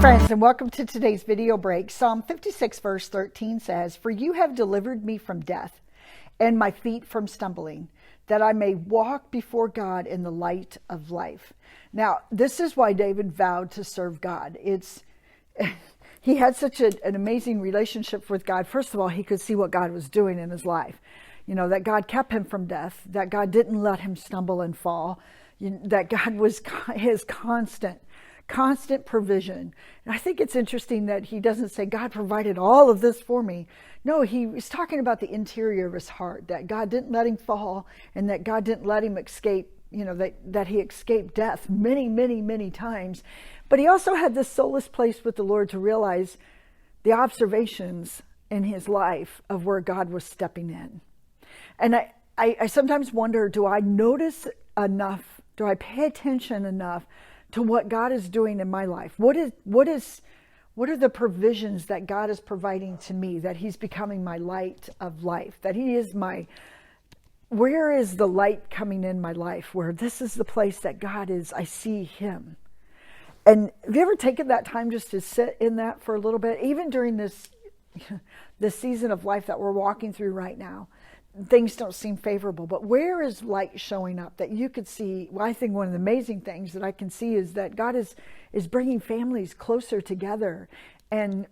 friends, and welcome to today's video break. Psalm 56 verse 13 says, "For you have delivered me from death and my feet from stumbling, that I may walk before God in the light of life." Now, this is why David vowed to serve God. He had such an amazing relationship with God. First of all, he could see what God was doing in his life. You know, that God kept him from death, that God didn't let him stumble and fall, that God was his constant provision. And I think it's interesting that he doesn't say, God provided all of this for me. No, he was talking about the interior of his heart, that God didn't let him fall and that God didn't let him escape, that he escaped death many, many, many times. But he also had this soulless place with the Lord to realize the observations in his life of where God was stepping in. And I sometimes wonder, do I notice enough? Do I pay attention enough to what God is doing in my life? What are the provisions that God is providing to me, that he's becoming my light of life, that he is where is the light coming in my life, where this is the place that God is, I see him. And have you ever taken that time just to sit in that for a little bit, even during this season of life that we're walking through right now? Things don't seem favorable, but where is light showing up that you could see? Well, I think one of the amazing things that I can see is that God is bringing families closer together, and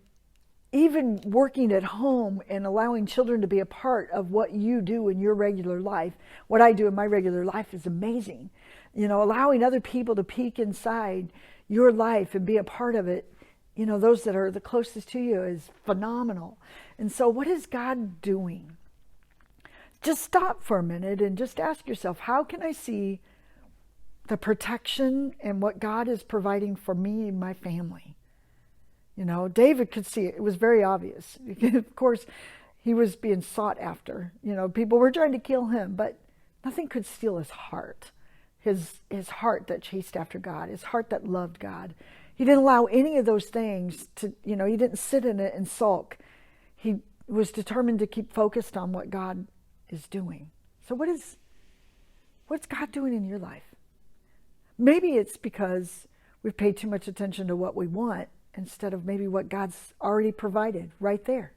even working at home and allowing children to be a part of what you do in your regular life. What I do in my regular life is amazing. Allowing other people to peek inside your life and be a part of it, those that are the closest to you, is phenomenal. And so what is God doing? Just stop for a minute and just ask yourself, how can I see the protection and what God is providing for me and my family? David could see it. It was very obvious. Of course, he was being sought after. People were trying to kill him, but nothing could steal his heart. His heart that chased after God, his heart that loved God. He didn't allow any of those things to, he didn't sit in it and sulk. He was determined to keep focused on what God is doing. So what's God doing in your life? Maybe it's because we've paid too much attention to what we want instead of maybe what God's already provided right there.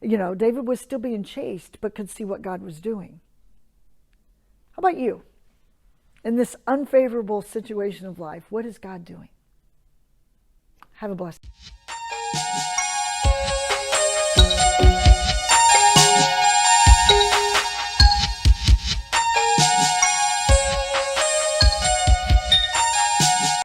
David was still being chased, but could see what God was doing. How about you? In this unfavorable situation of life, what is God doing? Have a blessed day.